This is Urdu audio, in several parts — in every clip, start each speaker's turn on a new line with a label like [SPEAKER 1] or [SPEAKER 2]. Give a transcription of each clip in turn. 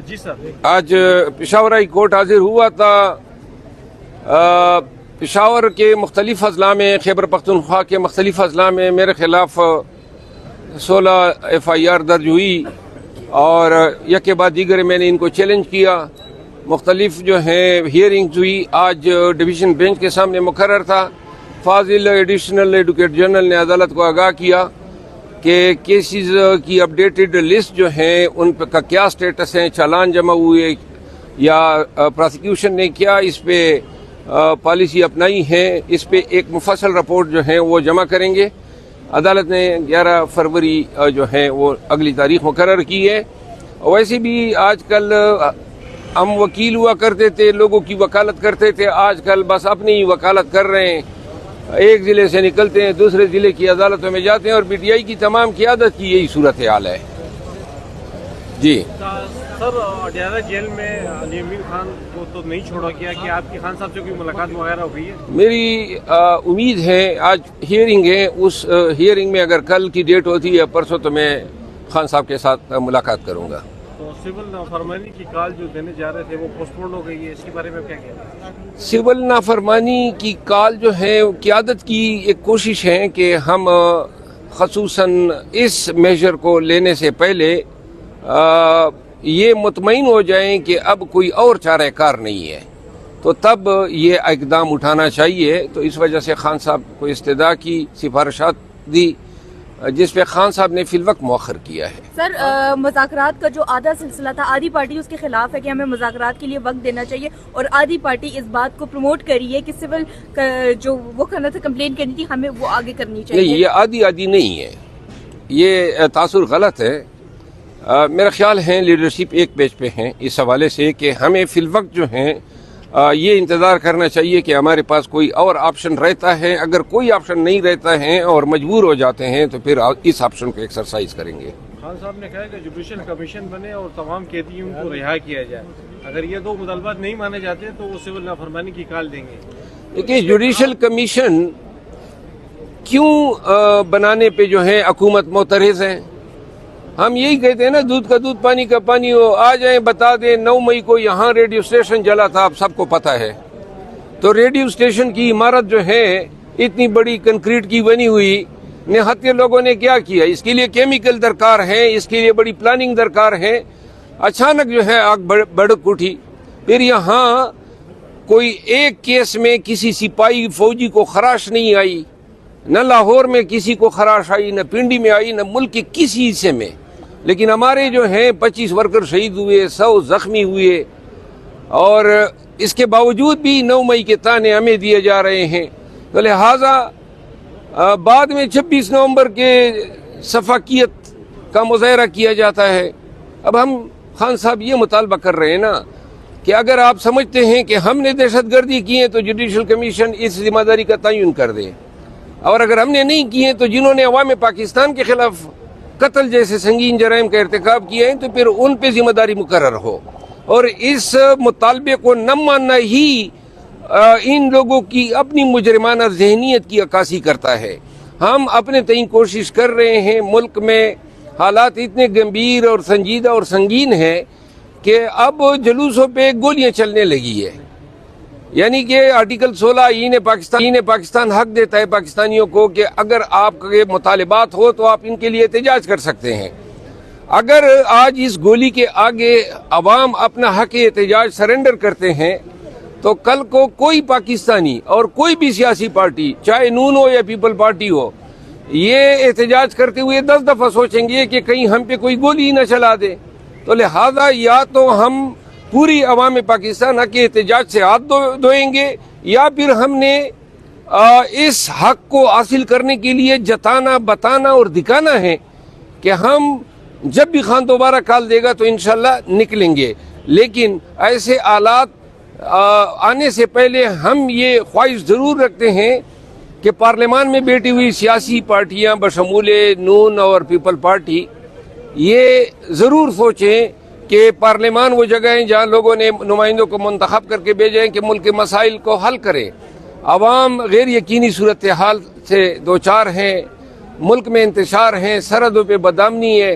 [SPEAKER 1] جی سر،
[SPEAKER 2] آج پشاور ہائی کورٹ حاضر ہوا تھا. پشاور کے مختلف اضلاع میں، خیبر پختونخوا کے مختلف اضلاع میں میرے خلاف 16 FIR درج ہوئی اور یک کے بعد دیگر میں نے ان کو چیلنج کیا. مختلف جو ہیں ہیئرنگز ہوئی. آج ڈویژن بینچ کے سامنے مقرر تھا. فاضل ایڈیشنل ایڈوکیٹ جنرل نے عدالت کو آگاہ کیا کہ کیسز کی اپڈیٹڈ لسٹ جو ہیں ان کا کیا سٹیٹس ہیں، چالان جمع ہوئے یا پراسیکیوشن نے کیا اس پہ پالیسی اپنائی ہے. اس پہ ایک مفصل رپورٹ جو ہے وہ جمع کریں گے. عدالت نے 11 فروری جو ہے وہ اگلی تاریخ مقرر کی ہے. ویسے بھی آج کل ہم وکیل ہوا کرتے تھے، لوگوں کی وکالت کرتے تھے، آج کل بس اپنی ہی وکالت کر رہے ہیں. ایک ضلع سے نکلتے ہیں، دوسرے ضلع کی عدالتوں میں جاتے ہیں اور PTI کی تمام قیادت کی یہی صورتحال ہے. جی
[SPEAKER 1] سر، اڈیالہ جیل میں علی امین خان کو تو نہیں چھوڑا گیا، کہ آپ کی خان صاحب سے کوئی ملاقات وغیرہ ہوئی ہے؟
[SPEAKER 2] میری امید ہے، آج ہیئرنگ ہے، اس ہیئرنگ میں اگر کل کی ڈیٹ ہوتی ہے پرسوں تو میں خان صاحب کے ساتھ ملاقات کروں گا.
[SPEAKER 1] تو سول نافرمانی کی کال جو دینے جا رہے تھے وہ پوسٹ پون ہو گئی ہے، اس کے بارے میں کیا کہنا ہے؟
[SPEAKER 2] سول نافرمانی کی کال جو ہے قیادت کی ایک کوشش ہے کہ ہم خصوصاً اس میجر کو لینے سے پہلے یہ مطمئن ہو جائیں کہ اب کوئی اور چارہ کار نہیں ہے، تو تب یہ اقدام اٹھانا چاہیے. تو اس وجہ سے خان صاحب کو استدعا کی، سفارشات دی، جس پہ خان صاحب نے فی الوقت مؤخر کیا ہے.
[SPEAKER 3] سر، مذاکرات کا جو آدھا سلسلہ تھا، آدھی پارٹی اس کے خلاف ہے کہ ہمیں مذاکرات کے لیے وقت دینا چاہیے، اور آدھی پارٹی اس بات کو پروموٹ کری ہے کہ سول جو وہ کرنا تھا، کمپلین کرنی تھی، ہمیں وہ آگے کرنی چاہیے.
[SPEAKER 2] نہیں، یہ آدھی نہیں ہے، یہ تاثر غلط ہے. میرا خیال ہے لیڈرشپ ایک پیج پہ ہیں اس حوالے سے کہ ہمیں فی الوقت جو ہیں یہ انتظار کرنا چاہیے کہ ہمارے پاس کوئی اور آپشن رہتا ہے. اگر کوئی آپشن نہیں رہتا ہے اور مجبور ہو جاتے ہیں تو پھر اس آپشن کو ایکسرسائز کریں گے.
[SPEAKER 1] خان صاحب نے کہا کہ جوڈیشل کمیشن بنے اور تمام قیدیوں کو رہا کیا جائے. اگر یہ دو مطالبات نہیں مانے جاتے تو وہ سول نافرمانی کی کال دیں گے.
[SPEAKER 2] دیکھیے، جوڈیشل کمیشن کیوں بنانے پہ جو ہے حکومت معترض ہے؟ ہم یہی کہتے ہیں نا، دودھ کا دودھ پانی کا پانی ہو. آ جائیں، بتا دیں 9 مئی کو یہاں ریڈیو اسٹیشن جلا تھا، آپ سب کو پتہ ہے. تو ریڈیو اسٹیشن کی عمارت جو ہے اتنی بڑی کنکریٹ کی بنی ہوئی، نہتے لوگوں نے کیا کیا؟ اس کے لیے کیمیکل درکار ہے، اس کے لیے بڑی پلاننگ درکار ہے. اچانک جو ہے آگ بڑک اٹھی. پھر یہاں کوئی ایک کیس میں کسی سپاہی فوجی کو خراش نہیں آئی، نہ لاہور میں کسی کو خراش آئی، نہ پنڈی میں آئی، نہ ملک کے کسی حصے میں. لیکن ہمارے جو ہیں 25 ورکر شہید ہوئے، 100 زخمی ہوئے، اور اس کے باوجود بھی 9 مئی کے تانے ہمیں دیے جا رہے ہیں. تو لہٰذا بعد میں 26 نومبر کے شفافیت کا مظاہرہ کیا جاتا ہے. اب ہم خان صاحب یہ مطالبہ کر رہے ہیں نا کہ اگر آپ سمجھتے ہیں کہ ہم نے دہشت گردی کی ہے تو جوڈیشل کمیشن اس ذمہ داری کا تعین کر دے، اور اگر ہم نے نہیں کی ہے تو جنہوں نے عوام پاکستان کے خلاف قتل جیسے سنگین جرائم کا ارتکاب کیا ہے تو پھر ان پہ ذمہ داری مقرر ہو. اور اس مطالبے کو نہ ماننا ہی ان لوگوں کی اپنی مجرمانہ ذہنیت کی عکاسی کرتا ہے. ہم اپنے تئیں کوشش کر رہے ہیں. ملک میں حالات اتنے گمبھیر اور سنجیدہ اور سنگین ہیں کہ اب جلوسوں پہ گولیاں چلنے لگی ہے. یعنی کہ آرٹیکل 16 آئین پاکستان حق دیتا ہے پاکستانیوں کو کہ اگر آپ کے مطالبات ہو تو آپ ان کے لیے احتجاج کر سکتے ہیں. اگر آج اس گولی کے آگے عوام اپنا حق احتجاج سرنڈر کرتے ہیں تو کل کو کوئی پاکستانی اور کوئی بھی سیاسی پارٹی، چاہے نون ہو یا پیپل پارٹی ہو، یہ احتجاج کرتے ہوئے 10 دفعہ سوچیں گے کہ کہیں ہم پہ کوئی گولی ہی نہ چلا دے. تو لہذا یا تو ہم پوری عوام پاکستان کے احتجاج سے ہاتھ دھوئیں گے، یا پھر ہم نے اس حق کو حاصل کرنے کے لیے جتانا، بتانا اور دکھانا ہے کہ ہم جب بھی خان دوبارہ کال دے گا تو انشاءاللہ نکلیں گے. لیکن ایسے آلات آنے سے پہلے ہم یہ خواہش ضرور رکھتے ہیں کہ پارلیمان میں بیٹھی ہوئی سیاسی پارٹیاں بشمول نون اور پیپل پارٹی یہ ضرور سوچیں کہ پارلیمان وہ جگہ ہیں جہاں لوگوں نے نمائندوں کو منتخب کر کے بھیجے ہیں کہ ملک کے مسائل کو حل کریں. عوام غیر یقینی صورتحال سے دوچار ہیں، ملک میں انتشار ہیں، سرحدوں پہ بدامنی ہے.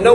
[SPEAKER 2] 9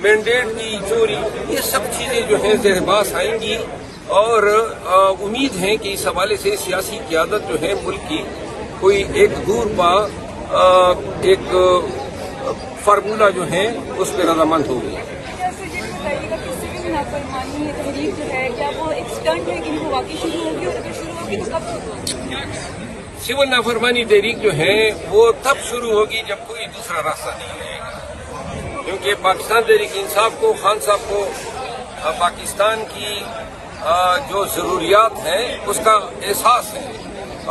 [SPEAKER 2] مینڈیٹ کی چوری، یہ سب چیزیں جو ہیں زیر باس آئیں گی، اور امید ہے کہ اس حوالے سے سیاسی قیادت جو ہے ملک کی کوئی ایک دور پا ایک فارمولہ جو ہے اس پہ رضامند ہوگی۔
[SPEAKER 3] نافرمانی تحریک جو ہے کیا وہ ایک سٹنٹ ہے کہ وہ واقعی شروع ہوگی، اور اگر شروع ہوگی تو کب شروع ہوگی؟
[SPEAKER 2] سول نافرمانی تحریک جو ہے وہ تب شروع ہوگی جب کوئی دوسرا راستہ نہیں رہے گا، کیونکہ پاکستان تحریک انصاف کو، خان صاحب کو پاکستان کی جو ضروریات ہیں اس کا احساس ہے،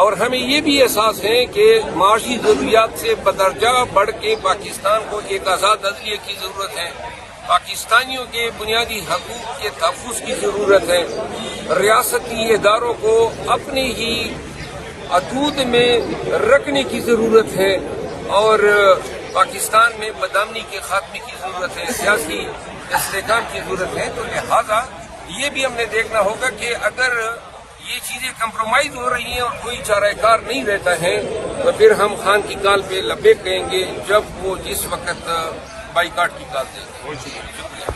[SPEAKER 2] اور ہمیں یہ بھی احساس ہے کہ معاشی ضروریات سے بدرجہ بڑھ کے پاکستان کو ایک آزاد عدلیہ کی ضرورت ہے، پاکستانیوں کے بنیادی حقوق کے تحفظ کی ضرورت ہے، ریاستی اداروں کو اپنے ہی حدود میں رکھنے کی ضرورت ہے، اور پاکستان میں بدامنی کے خاتمے کی ضرورت ہے، سیاسی استحکام کی ضرورت ہے۔ تو لہذا یہ بھی ہم نے دیکھنا ہوگا کہ اگر یہ چیزیں کمپرومائز ہو رہی ہیں اور کوئی چارہ کار نہیں رہتا ہے تو پھر ہم خان کی کال پہ لبیک کہیں گے جب وہ جس وقت بائیکاٹ کی کال دیں گے۔ شکریہ۔